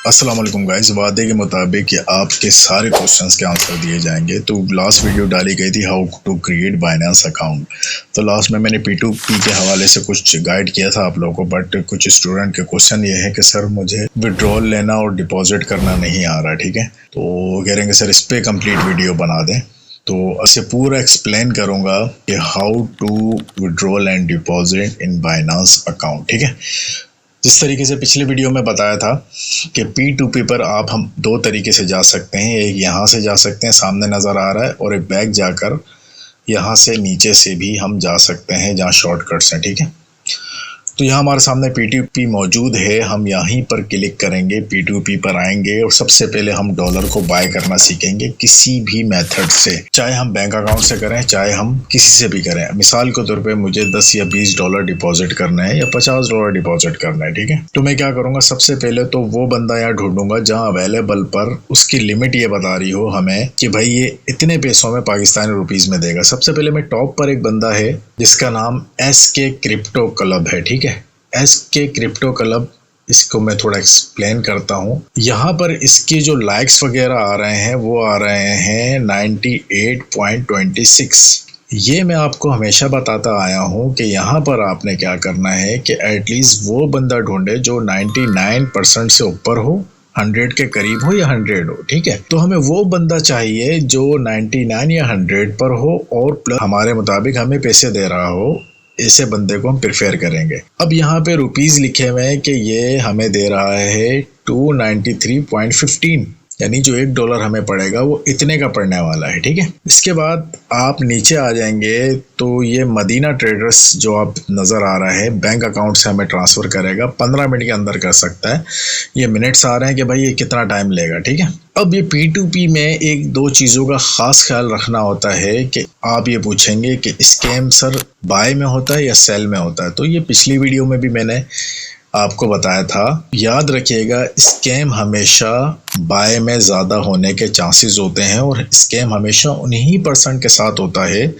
अस्सलाम वालेकुम गाइस। वादे के मुताबिक कि आपके सारे क्वेश्चंस के आंसर दिए जाएंगे। तो लास्ट वीडियो डाली गई थी how to create Binance account. तो लास्ट में मैंने P2P के हवाले से कुछ गाइड किया था आप लोगों को, बट कुछ स्टूडेंट के क्वेश्चन ये है कि सर मुझे विड्रॉल लेना और डिपॉजिट करना नहीं आ रहा, ठीक है। तो कह रहे हैं सर इस पर कंप्लीट वीडियो बना दें। तो ऐसे पूरा एक्सप्लेन करूंगा कि how to withdrawal and deposit in Binance account, ठीक है। जिस तरीके से पिछले वीडियो में बताया था कि P2P पर हम दो तरीके से जा सकते हैं। एक यहाँ से जा सकते हैं, सामने नज़र आ रहा है, और एक बैक जाकर यहाँ से नीचे से भी हम जा सकते हैं जहाँ शॉर्टकट्स हैं, ठीक है। तो यहाँ हमारे सामने P2P मौजूद है। हम यहीं पर क्लिक करेंगे, P2P पर आएंगे और सबसे पहले हम डॉलर को बाय करना सीखेंगे किसी भी मेथड से, चाहे हम बैंक अकाउंट से करें चाहे हम किसी से भी करें। मिसाल के तौर पे मुझे 10 या 20 डॉलर डिपॉजिट करना है या 50 डॉलर डिपॉजिट करना है, ठीक है। तो मैं क्या करूँगा, सबसे पहले तो वो बंदा यहाँ ढूंढूंगा जहाँ अवेलेबल पर उसकी लिमिट ये बता रही हो हमें कि भाई ये इतने पैसों में पाकिस्तानी रुपीज़ में देगा। सबसे पहले मैं टॉप पर एक बंदा है जिसका नाम SK क्रिप्टो क्लब है, ठीक है। SK क्रिप्टो क्लब, इसको मैं थोड़ा एक्सप्लेन करता हूँ। यहाँ पर इसके जो लाइक्स वगैरह आ रहे हैं वो आ रहे हैं 98.26। ये मैं आपको हमेशा बताता आया हूँ कि यहाँ पर आपने क्या करना है कि एटलीस्ट वो बंदा ढूंढे जो 99% से ऊपर हो, 100 के करीब हो या 100 हो, ठीक है। तो हमें वो बंदा चाहिए जो 99 या 100 पर हो और प्लस हमारे मुताबिक हमें पैसे दे रहा हो। ऐसे बंदे को हम प्रेफर करेंगे। अब यहाँ पे रुपीस लिखे हुए हैं कि ये हमें दे रहा है 293.15, यानी जो $1 हमें पड़ेगा वो इतने का पड़ने वाला है, ठीक है। इसके बाद आप नीचे आ जाएंगे तो ये मदीना ट्रेडर्स जो आप नज़र आ रहा है बैंक अकाउंट से हमें ट्रांसफ़र करेगा, 15 मिनट के अंदर कर सकता है। ये मिनट्स आ रहे हैं कि भाई ये कितना टाइम लेगा, ठीक है। अब ये P2P में एक दो चीज़ों का ख़ास ख्याल रखना होता है कि आप ये पूछेंगे कि स्कैम सर बाय में होता है या सेल में होता है। तो ये पिछली वीडियो में भी मैंने आपको बताया था। याद रखिएगा, स्कैम हमेशा बाय में ज़्यादा होने के चांसेस होते हैं और स्कैम हमेशा उन्हीं % के साथ होता है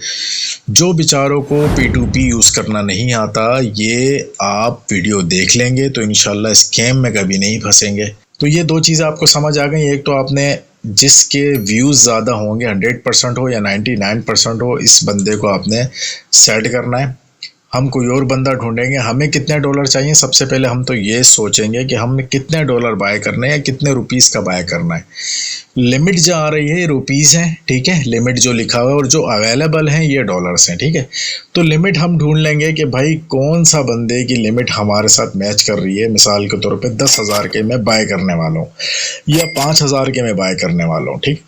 जो बेचारों को P2P यूज़ करना नहीं आता। ये आप वीडियो देख लेंगे तो इंशाल्लाह स्कैम में कभी नहीं फंसेंगे। तो ये दो चीज़ें आपको समझ आ गई। एक तो आपने जिसके व्यूज़ ज़्यादा होंगे, 100% हो या 99% हो, इस बंदे को आपने सेट करना है। हम कोई और बंदा ढूंढेंगे। हमें कितने डॉलर चाहिए, सबसे पहले हम तो ये सोचेंगे कि हमने कितने डॉलर बाय करने हैं या कितने रुपीस का बाय करना है। लिमिट जो आ रही है रुपीज़ है, ठीक है। लिमिट जो लिखा हुआ है और जो अवेलेबल है ये डॉलर्स हैं, ठीक है। तो लिमिट हम ढूंढ लेंगे कि भाई कौन सा बंदे की लिमिट हमारे साथ मैच कर रही है। मिसाल के तौर पे 10,000 के मैं बाय करने वाला हूँ या 5,000 के मैं बाय करने वाला हूँ, ठीक।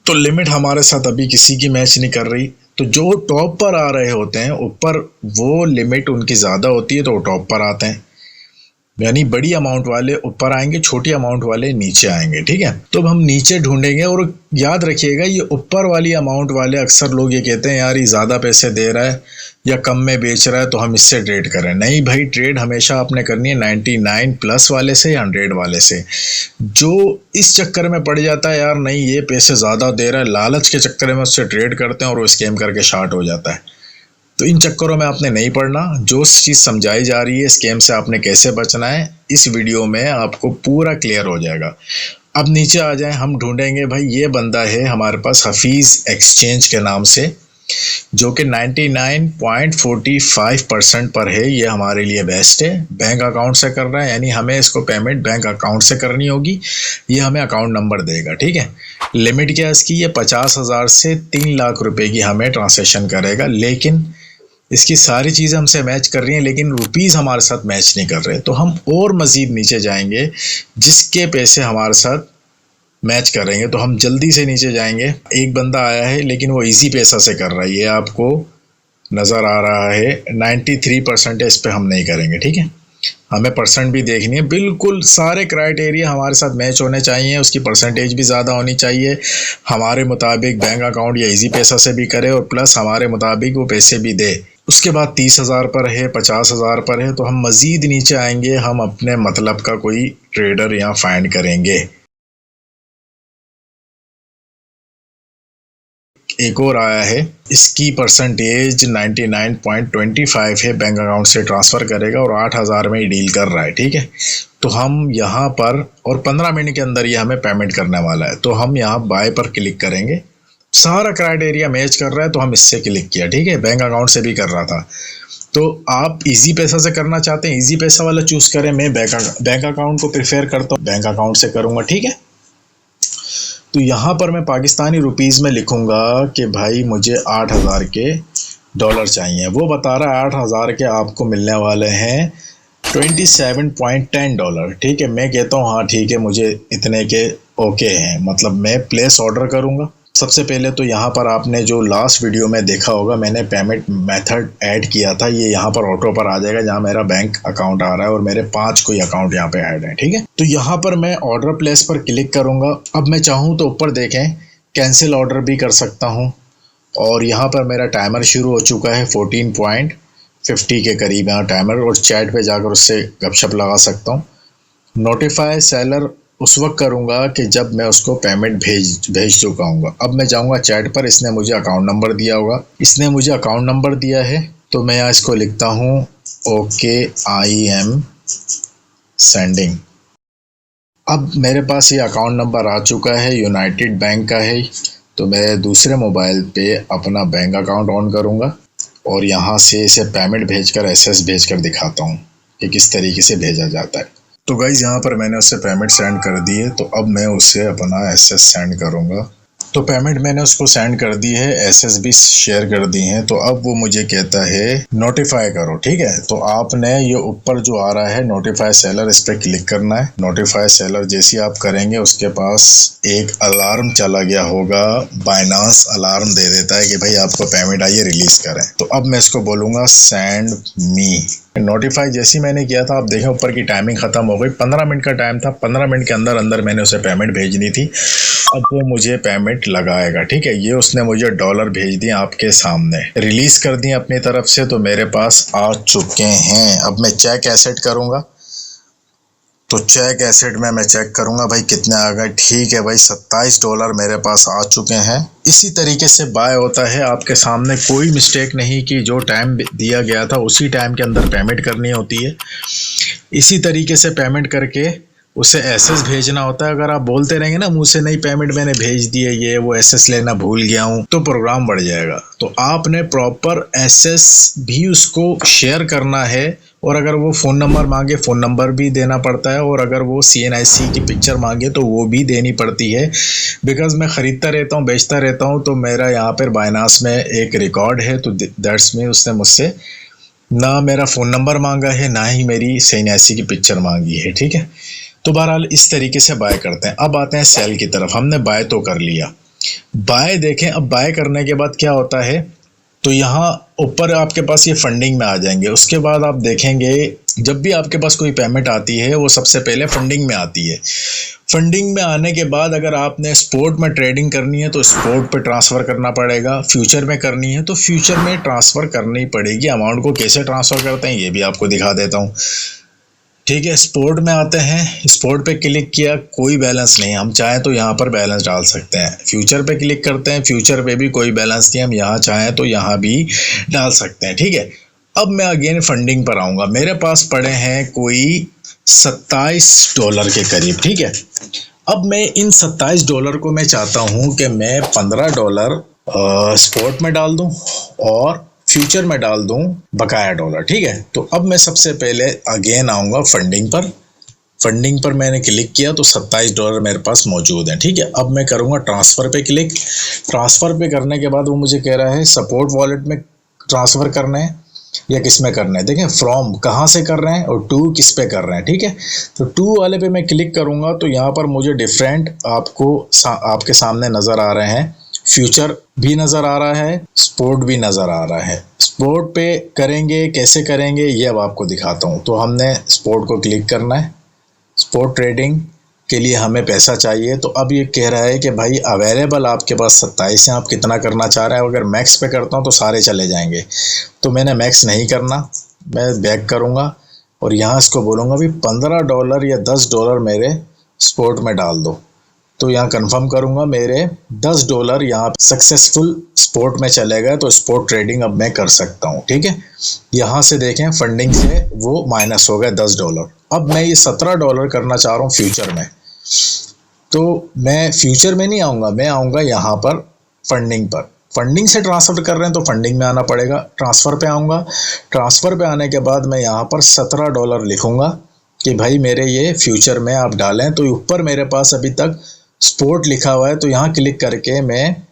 तो लिमिट हमारे साथ अभी किसी की मैच नहीं कर रही। तो जो टॉप पर आ रहे होते हैं ऊपर, वो लिमिट उनकी ज़्यादा होती है तो वो टॉप पर आते हैं, यानी बड़ी अमाउंट वाले ऊपर आएंगे, छोटी अमाउंट वाले नीचे आएंगे, ठीक है। तो अब हम नीचे ढूंढेंगे और याद रखिएगा ये ऊपर वाली अमाउंट वाले अक्सर लोग ये कहते हैं यार ये ज़्यादा पैसे दे रहा है या कम में बेच रहा है तो हम इससे ट्रेड करें। नहीं भाई, ट्रेड हमेशा आपने करनी है 99+ वाले से या 100 वाले से। जो इस चक्कर में पड़ जाता है यार नहीं ये पैसे ज़्यादा दे रहा है, लालच के चक्कर में उससे ट्रेड करते हैं और वो स्कैम करके शार्ट हो जाता है। तो इन चक्करों में आपने नहीं पड़ना। जो चीज़ समझाई जा रही है स्कैम से आपने कैसे बचना है, इस वीडियो में आपको पूरा क्लियर हो जाएगा। अब नीचे आ जाएं, हम ढूंढेंगे भाई ये बंदा है हमारे पास हफीज़ एक्सचेंज के नाम से, जो कि 99.45% पर है। ये हमारे लिए बेस्ट है। बैंक अकाउंट से कर रहा है, यानी हमें इसको पेमेंट बैंक अकाउंट से करनी होगी। ये हमें अकाउंट नंबर देगा, ठीक है। लिमिट क्या है इसकी, ये 50,000 से 3 लाख रुपए की हमें ट्रांसैक्शन करेगा। लेकिन इसकी सारी चीज़ें हमसे मैच कर रही हैं लेकिन रुपीज़ हमारे साथ मैच नहीं कर रहे। तो हम और मज़ीद नीचे जाएंगे जिसके पैसे हमारे साथ मैच करेंगे। तो हम जल्दी से नीचे जाएंगे। एक बंदा आया है लेकिन वो इजी पैसा से कर रहा है, ये आपको नज़र आ रहा है। 93% है, इस पर हम नहीं करेंगे, ठीक है। हमें % भी देखनी है। बिल्कुल सारे क्राइटेरिया हमारे साथ मैच होने चाहिए। उसकी % भी ज़्यादा होनी चाहिए, हमारे मुताबिक बैंक अकाउंट या इजी पैसा से भी करे और प्लस हमारे मुताबिक वो पैसे भी दे। उसके बाद 30,000 पर है, 50,000 पर है। तो हम मज़ीद नीचे आएंगे, हम अपने मतलब का कोई ट्रेडर यहाँ फाइंड करेंगे। एक और आया है, इसकी परसेंटेज 99.25 है, बैंक अकाउंट से ट्रांसफ़र करेगा और 8,000 में ही डील कर रहा है, ठीक है। तो हम यहाँ पर, और 15 मिनट के अंदर ये हमें पेमेंट करने वाला है, तो हम यहाँ बाय पर क्लिक करेंगे। सारा क्राइटेरिया मैच कर रहा है तो हम इससे क्लिक किया, ठीक है। बैंक अकाउंट से भी कर रहा था, तो आप इजी पैसा से करना चाहते हैं, इजी पैसा वाला चूज़ करें। मैं बैंक अकाउंट को प्रेफर करता हूँ, बैंक अकाउंट से करूँगा, ठीक है। तो यहाँ पर मैं पाकिस्तानी रुपीज़ में लिखूँगा कि भाई मुझे 8,000 के डॉलर चाहिए। वो बता रहा है 8,000 के आपको मिलने वाले हैं $27.10, ठीक है। मैं कहता हूँ हाँ ठीक है, मुझे इतने के ओके हैं, मतलब मैं प्लेस ऑर्डर करूँगा। सबसे पहले तो यहाँ पर आपने जो लास्ट वीडियो में देखा होगा, मैंने पेमेंट मेथड ऐड किया था, ये यहाँ पर ऑटो पर आ जाएगा जहाँ मेरा बैंक अकाउंट आ रहा है और मेरे 5 कोई अकाउंट यहाँ पे ऐड है, ठीक है। तो यहाँ पर मैं ऑर्डर प्लेस पर क्लिक करूँगा। अब मैं चाहूँ तो ऊपर देखें कैंसिल ऑर्डर भी कर सकता हूँ, और यहाँ पर मेरा टाइमर शुरू हो चुका है 14.50 के करीब यहाँ टाइमर, और चैट पे जाकर उससे गपशप लगा सकता हूँ। नोटिफाई सेलर उस वक्त करूँगा कि जब मैं उसको पेमेंट भेज चुका हूँगा। अब मैं जाऊँगा चैट पर, इसने मुझे अकाउंट नंबर दिया होगा, इसने मुझे अकाउंट नंबर दिया है, तो मैं यहाँ इसको लिखता हूँ ओके आई एम सेंडिंग। अब मेरे पास ये अकाउंट नंबर आ चुका है, यूनाइटेड बैंक का है, तो मैं दूसरे मोबाइल पे अपना बैंक अकाउंट ऑन करूँगा और यहाँ से इसे पेमेंट भेजकर एसएस भेजकर दिखाता हूँ कि किस तरीके से भेजा जाता है। तो गाइज़ यहाँ पर मैंने उसे पेमेंट सेंड कर दी है, तो अब मैं उसे अपना एसएस सेंड करूँगा। तो पेमेंट मैंने उसको सेंड कर दी है, एसएस भी शेयर कर दी हैं। तो अब वो मुझे कहता है नोटिफाई करो, ठीक है। तो आपने ये ऊपर जो आ रहा है नोटिफाई सेलर, इस पर क्लिक करना है। नोटिफाई सेलर जैसे ही आप करेंगे उसके पास एक अलार्म चला गया होगा, बाइनांस अलार्म दे देता है कि भाई आपको पेमेंट आई है, रिलीज करें। तो अब मैं इसको बोलूँगा सेंड मी। नोटिफाई जैसे ही मैंने किया था, आप देखें ऊपर की टाइमिंग ख़त्म हो गई, 15 मिनट का टाइम था, 15 मिनट के अंदर अंदर मैंने उसे पेमेंट भेजनी थी। अब वो मुझे पेमेंट लगाएगा, ठीक है। ये उसने मुझे डॉलर भेज दिए, आपके सामने रिलीज़ कर दिए अपनी तरफ से, तो मेरे पास आ चुके हैं। अब मैं चेक एसेट करूँगा, तो चेक एसेट में मैं चेक करूँगा भाई कितने आ गए। ठीक है भाई, $27 मेरे पास आ चुके हैं। इसी तरीके से बाय होता है, आपके सामने कोई मिस्टेक नहीं कि जो टाइम दिया गया था उसी टाइम के अंदर पेमेंट करनी होती है। इसी तरीके से पेमेंट करके उसे एसएस भेजना होता है। अगर आप बोलते रहेंगे ना मुँह से नहीं पेमेंट मैंने भेज दिए, ये वो एसएस लेना भूल गया हूँ, तो प्रोग्राम बढ़ जाएगा। तो आपने प्रॉपर एसएस भी उसको शेयर करना है, और अगर वो फ़ोन नंबर मांगे फ़ोन नंबर भी देना पड़ता है, और अगर वो CNIC की पिक्चर मांगे तो वो भी देनी पड़ती है। बिकॉज़ मैं ख़रीदता रहता हूँ, बेचता रहता हूँ, तो मेरा यहाँ पर बाइनांस में एक रिकॉर्ड है, तो दैट्स मीन उसने मुझसे ना मेरा फ़ोन नंबर मांगा है, ना ही मेरी CNIC की पिक्चर मांगी है, ठीक है। तो बहरहाल इस तरीके से बाय करते हैं। अब आते हैं सेल की तरफ। हमने बाय तो कर लिया, बाय देखें। अब बाय करने के बाद क्या होता है, तो यहाँ ऊपर आपके पास ये फंडिंग में आ जाएंगे। उसके बाद आप देखेंगे जब भी आपके पास कोई पेमेंट आती है वो सबसे पहले फंडिंग में आती है। फंडिंग में आने के बाद अगर आपने स्पॉट में ट्रेडिंग करनी है तो स्पॉट पे ट्रांसफ़र करना पड़ेगा, फ्यूचर में करनी है तो फ्यूचर में ट्रांसफ़र करनी पड़ेगी। अमाउंट को कैसे ट्रांसफ़र करते हैं ये भी आपको दिखा देता हूँ, ठीक है। स्पोर्ट में आते हैं, स्पोर्ट पे क्लिक किया, कोई बैलेंस नहीं, हम चाहें तो यहाँ पर बैलेंस डाल सकते हैं। फ्यूचर पे क्लिक करते हैं, फ्यूचर पे भी कोई बैलेंस नहीं, हम यहाँ चाहें तो यहाँ भी डाल सकते हैं, ठीक है। अब मैं अगेन फंडिंग पर आऊँगा। मेरे पास पड़े हैं कोई $27 के करीब, ठीक है। अब मैं इन $27 को मैं चाहता हूँ कि मैं $15 स्पोर्ट में डाल दूँ और फ्यूचर में डाल दूं बकाया डॉलर, ठीक है। तो अब मैं सबसे पहले अगेन आऊँगा फंडिंग पर। फंडिंग पर मैंने क्लिक किया तो $27 मेरे पास मौजूद हैं, ठीक है। अब मैं करूँगा ट्रांसफ़र पे क्लिक। ट्रांसफ़र पे करने के बाद वो मुझे कह रहा है सपोर्ट वॉलेट में ट्रांसफ़र करना है या किस में करना है। देखें फ्रॉम कहाँ से कर रहे हैं और टू किस पे कर रहे हैं, ठीक है। तो टू वाले पे मैं क्लिक करूँगा तो यहाँ पर मुझे डिफरेंट आपके सामने नज़र आ रहे हैं। फ्यूचर भी नज़र आ रहा है, स्पोर्ट भी नज़र आ रहा है। स्पोर्ट पे करेंगे, कैसे करेंगे ये अब आपको दिखाता हूँ। तो हमने स्पोर्ट को क्लिक करना है। स्पोर्ट ट्रेडिंग के लिए हमें पैसा चाहिए, तो अब ये कह रहा है कि भाई अवेलेबल आपके पास 27 हैं, आप कितना करना चाह रहे हैं। अगर मैक्स पे करता हूँ तो सारे चले जाएंगे, तो मैंने मैक्स नहीं करना, मैं बैक करूँगा और यहाँ इसको बोलूँगा भी $15 या $10 मेरे स्पोर्ट में डाल दो। तो यहाँ कंफर्म करूंगा, मेरे $10 यहाँ सक्सेसफुल स्पोर्ट में चले गए, तो स्पोर्ट ट्रेडिंग अब मैं कर सकता हूँ। ठीक है, यहाँ से देखें फंडिंग से वो माइनस हो गए $10। अब मैं ये $17 करना चाह रहा हूँ फ्यूचर में, तो मैं फ्यूचर में नहीं आऊँगा, मैं आऊँगा यहाँ पर फंडिंग पर। फंडिंग से ट्रांसफ़र कर रहे हैं तो फंडिंग में आना पड़ेगा, ट्रांसफ़र पे आऊँगा। ट्रांसफ़र पे आने के बाद मैं यहाँ पर $17 लिखूँगा कि भाई मेरे ये फ्यूचर में आप डालें। तो ऊपर मेरे पास अभी तक स्पोर्ट लिखा हुआ है, तो यहाँ क्लिक करके मैं,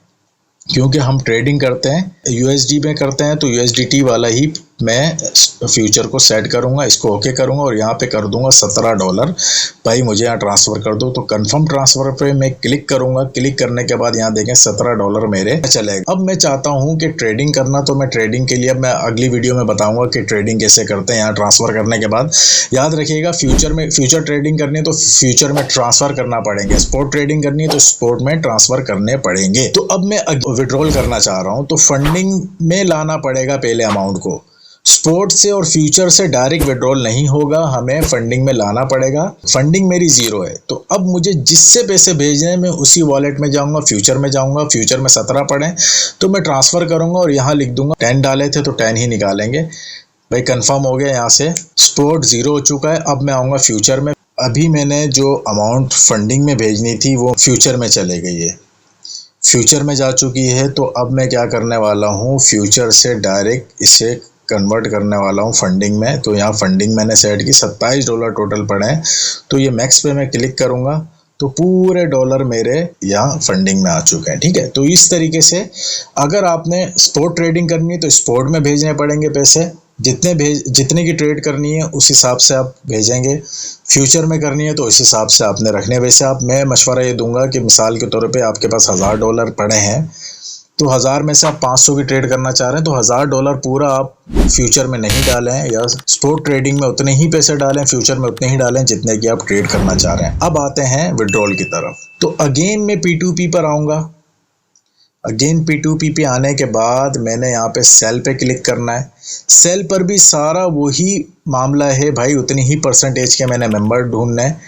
क्योंकि हम ट्रेडिंग करते हैं यूएसडी में करते हैं, तो यूएसडीटी वाला ही मैं फ्यूचर को सेट करूंगा, इसको ओके करूंगा और यहाँ पे कर दूंगा $17। भाई मुझे यहाँ ट्रांसफ़र कर दो, तो कंफर्म ट्रांसफ़र पे मैं क्लिक करूंगा। क्लिक करने के बाद यहाँ देखें $17 मेरे चलेगा। अब मैं चाहता हूँ कि ट्रेडिंग करना, तो मैं ट्रेडिंग के लिए अब मैं अगली वीडियो में बताऊँगा कि ट्रेडिंग कैसे करते हैं। यहाँ ट्रांसफ़र करने के बाद याद रखिएगा, फ्यूचर ट्रेडिंग करनी है तो फ्यूचर में ट्रांसफ़र करना पड़ेंगे, स्पोर्ट ट्रेडिंग करनी है तो स्पोर्ट में ट्रांसफ़र करने पड़ेंगे। तो अब मैं विड्रॉल करना चाह रहा हूँ, तो फंडिंग में लाना पड़ेगा पहले अमाउंट को। स्पोर्ट से और फ्यूचर से डायरेक्ट विड्रॉल नहीं होगा, हमें फंडिंग में लाना पड़ेगा। फंडिंग मेरी 0 है, तो अब मुझे जिससे पैसे भेजने हैं मैं उसी वॉलेट में जाऊंगा, फ्यूचर में जाऊंगा। फ्यूचर में 17 पड़े तो मैं ट्रांसफ़र करूंगा और यहाँ लिख दूंगा 10 डाले थे तो 10 ही निकालेंगे। भाई कंफर्म हो गया, यहाँ से स्पोर्ट 0 हो चुका है। अब मैं आऊँगा फ्यूचर में। अभी मैंने जो अमाउंट फंडिंग में भेजनी थी वो फ्यूचर में चले गई है, फ्यूचर में जा चुकी है। तो अब मैं क्या करने वाला हूँ, फ्यूचर से डायरेक्ट इसे कन्वर्ट करने वाला हूँ फंडिंग में। तो यहाँ फंडिंग मैंने सेट की, $27 टोटल पड़े हैं। तो ये मैक्स पे मैं क्लिक करूँगा तो पूरे डॉलर मेरे यहाँ फंडिंग में आ चुके हैं। ठीक है, तो इस तरीके से अगर आपने स्पोर्ट ट्रेडिंग करनी है तो स्पोर्ट में भेजने पड़ेंगे पैसे, जितने की ट्रेड करनी है उस हिसाब से आप भेजेंगे। फ्यूचर में करनी है तो उस हिसाब से आपने रखने। वैसे आप, मैं मशवरा ये दूंगा कि मिसाल के तौर पे आपके पास $1000 पड़े हैं, तो 1000 में से आप 500 की ट्रेड करना चाह रहे हैं, तो $1000 पूरा आप फ्यूचर में नहीं डालें या स्पोर्ट ट्रेडिंग में उतने ही पैसे डालें, फ्यूचर में उतने ही डालें जितने की आप ट्रेड करना चाह रहे हैं। अब आते हैं विड्रॉल की तरफ। तो अगेन मैं P2P पर आऊँगा। अगेन P2P पे आने के बाद मैंने यहाँ पे सेल पे क्लिक करना है। सेल पर भी सारा वही मामला है भाई, उतनी ही परसेंटेज के मैंने मेंबर ढूंढना है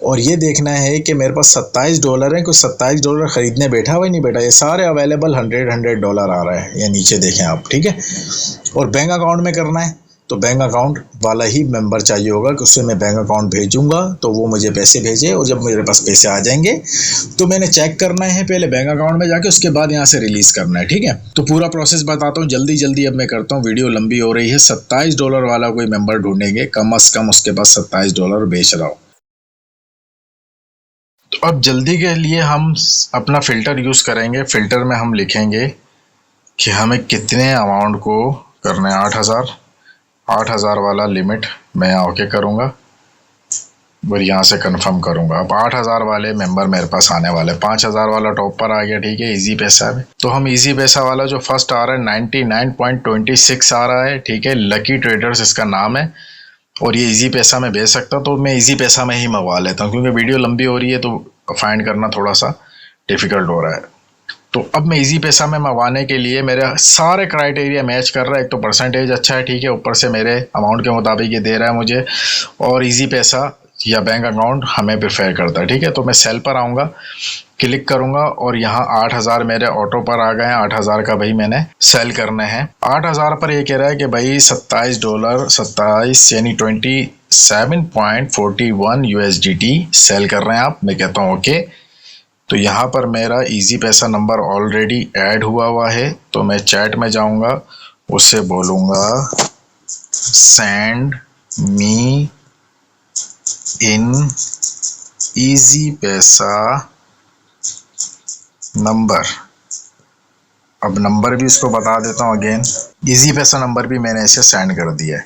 और ये देखना है कि मेरे पास $27 है, कुछ $27 ख़रीदने बैठा हुआ नहीं बैठा, ये सारे अवेलेबल $100 आ रहा है। ये नीचे देखें आप, ठीक है। और बैंक अकाउंट में करना है तो बैंक अकाउंट वाला ही मेंबर चाहिए होगा कि उससे मैं बैंक अकाउंट भेजूंगा तो वो मुझे पैसे भेजे, और जब मेरे पास पैसे आ जाएंगे तो मैंने चेक करना है पहले बैंक अकाउंट में जाके, उसके बाद यहाँ से रिलीज़ करना है। ठीक है, तो पूरा प्रोसेस बताता हूँ जल्दी अब मैं करता हूँ, वीडियो लंबी हो रही है। $27 वाला कोई मेंबर ढूंढेंगे, कम अज़ कम उसके पास $27 बेच रहा हो। तो अब जल्दी के लिए हम अपना फ़िल्टर यूज़ करेंगे। फ़िल्टर में हम लिखेंगे कि हमें कितने अमाउंट को करना है। 8,000 वाला लिमिट मैं यहाँ ओके करूँगा और यहाँ से कंफर्म करूँगा। अब 8,000 वाले मेंबर मेरे पास आने वाले। 5,000 वाला टॉप पर आ गया। ठीक है, इजी पैसा में तो हम इजी पैसा वाला जो फर्स्ट आ रहा है 99.26 आ रहा है। ठीक है, लकी ट्रेडर्स इसका नाम है और ये इजी पैसा में भेज सकता, तो मैं इजी पैसा में ही मंगवा लेता हूँ क्योंकि वीडियो लंबी हो रही है तो फाइंड करना थोड़ा सा डिफ़िकल्ट हो रहा है। तो अब मैं इजी पैसा में मंगवाने के लिए मेरे सारे क्राइटेरिया मैच कर रहा है। एक तो परसेंटेज अच्छा है, ठीक है, ऊपर से मेरे अमाउंट के मुताबिक ये दे रहा है मुझे, और इजी पैसा या बैंक अकाउंट हमें प्रेफर करता है। ठीक है, तो मैं सेल पर आऊँगा, क्लिक करूँगा और यहाँ 8,000 मेरे ऑटो पर आ गए हैं। 8,000 का भाई मैंने सेल करना है। 8,000 पर ये कह रहा है कि भाई $27 यानी 27.41 USDT सेल कर रहे हैं आप। मैं कहता हूँ ओके। तो यहाँ पर मेरा इजी पैसा नंबर ऑलरेडी ऐड हुआ है, तो मैं चैट में जाऊँगा, उससे बोलूँगा सेंड मी इन इजी पैसा नंबर। अब नंबर भी इसको बता देता हूँ अगेन, इजी पैसा नंबर भी मैंने इसे सेंड कर दिया है।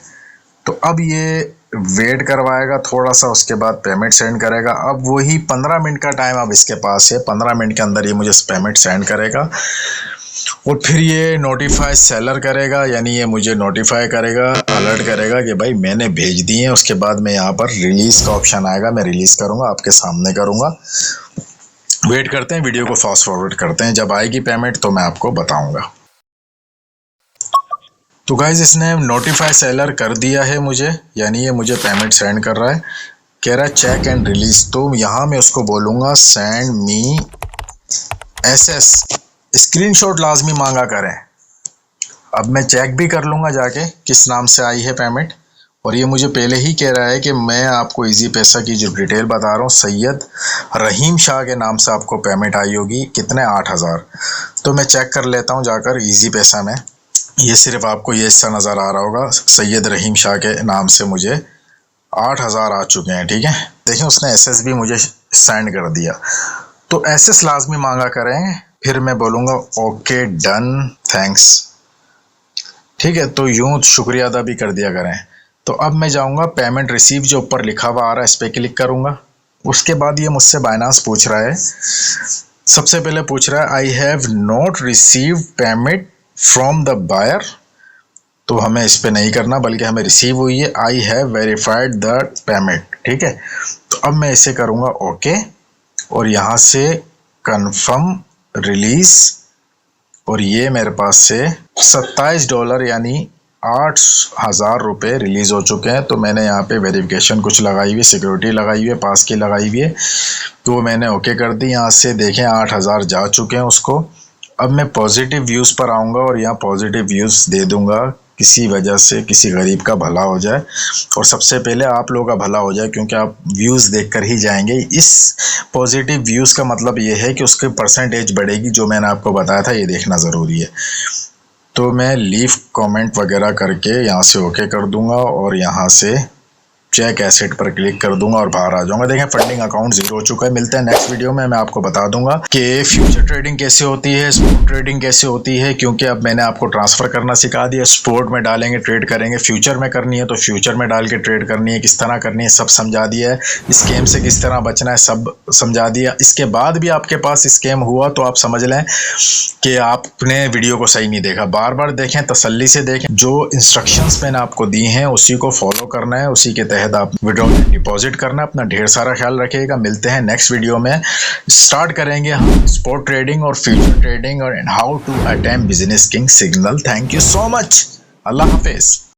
तो अब ये वेट करवाएगा थोड़ा सा, उसके बाद पेमेंट सेंड करेगा। अब वही 15 मिनट का टाइम अब इसके पास है, 15 मिनट के अंदर ये मुझे पेमेंट सेंड करेगा और फिर ये नोटिफाई सेलर करेगा, यानी ये मुझे नोटिफाई करेगा, अलर्ट करेगा कि भाई मैंने भेज दिए हैं। उसके बाद में यहाँ पर रिलीज़ का ऑप्शन आएगा, मैं रिलीज़ करूँगा, आपके सामने करूँगा। वेट करते हैं, वीडियो को फास्ट फॉरवर्ड करते हैं, जब आएगी पेमेंट तो मैं आपको बताऊँगा। तो गाइज़ इसने नोटिफाई सेलर कर दिया है मुझे, यानी ये मुझे पेमेंट सेंड कर रहा है। कह रहा है चेक एंड रिलीज, तो यहाँ मैं उसको बोलूँगा सेंड मी एसएस, स्क्रीनशॉट लाजमी मांगा करें। अब मैं चेक भी कर लूँगा जाके किस नाम से आई है पेमेंट, और ये मुझे पहले ही कह रहा है कि मैं आपको इजी पैसा की जो डिटेल बता रहा हूँ, सैयद रहीम शाह के नाम से आपको पेमेंट आई होगी, कितने 8,000। तो मैं चेक कर लेता हूँ जाकर इजी पैसा में, ये सिर्फ आपको ये हिस्सा नज़र आ रहा होगा, सैयद रहीम शाह के नाम से मुझे 8,000 आ चुके हैं। ठीक है, देखिए उसने एसएस भी मुझे सेंड कर दिया। तो एसएस लाजमी मांगा करें, फिर मैं बोलूँगा ओके डन थैंक्स। ठीक है, तो यूँ शुक्रिया अदा भी कर दिया करें। तो अब मैं जाऊँगा पेमेंट रिसीव जो ऊपर लिखा हुआ आ रहा है इस पर क्लिक करूँगा। उसके बाद ये मुझसे बाइनांस पूछ रहा है, सबसे पहले पूछ रहा है I have not receive payment from the buyer, तो हमें इस पे नहीं करना बल्कि हमें रिसीव हुई है, I have verified the payment. ठीक है, तो अब मैं इसे करूँगा ओके, और यहाँ से कंफर्म रिलीज, और ये मेरे पास से $27 यानी 8,000 रुपये रिलीज़ हो चुके हैं। तो मैंने यहाँ पे वेरिफिकेशन कुछ लगाई हुई, सिक्योरिटी लगाई हुई है, पास की लगाई हुई है, तो वो मैंने ओके कर दी। यहाँ से देखें 8,000 जा चुके हैं उसको। अब मैं पॉजिटिव व्यूज़ पर आऊँगा और यहाँ पॉजिटिव व्यूज़ दे दूँगा, किसी वजह से किसी गरीब का भला हो जाए, और सबसे पहले आप लोगों का भला हो जाए, क्योंकि आप व्यूज़ देखकर ही जाएंगे। इस पॉजिटिव व्यूज़ का मतलब ये है कि उसकी परसेंटेज बढ़ेगी, जो मैंने आपको बताया था, ये देखना ज़रूरी है। तो मैं लीव कमेंट वगैरह करके यहाँ से ओके कर दूंगा और यहाँ से चेक एसेट पर क्लिक कर दूंगा और बाहर आ जाऊंगा। देखें फंडिंग अकाउंट जीरो हो चुका है। मिलते हैं नेक्स्ट वीडियो में, मैं आपको बता दूंगा कि फ्यूचर ट्रेडिंग कैसे होती है, स्पोर्ट ट्रेडिंग कैसे होती है, क्योंकि अब मैंने आपको ट्रांसफ़र करना सिखा दिया। स्पोर्ट में डालेंगे ट्रेड करेंगे, फ्यूचर में करनी है तो फ्यूचर में डाल के ट्रेड करनी है, किस तरह करनी है सब समझा दिया है। स्कैम से किस तरह बचना है सब समझा दिया। इसके बाद भी आपके पास स्कैम हुआ तो आप समझ लें कि आपने वीडियो को सही नहीं देखा। बार बार देखें, तसल्ली से देखें, जो इंस्ट्रक्शंस मैंने आपको दी हैं उसी को फॉलो करना है, उसी के तहत आप विड्रॉल डिपॉजिट करना है। अपना ढेर सारा ख्याल रखिएगा। मिलते हैं नेक्स्ट वीडियो में, स्टार्ट करेंगे हम स्पोर्ट ट्रेडिंग और फ्यूचर ट्रेडिंग और how to attempt business king signal. Thank you so much, Allah Hafiz.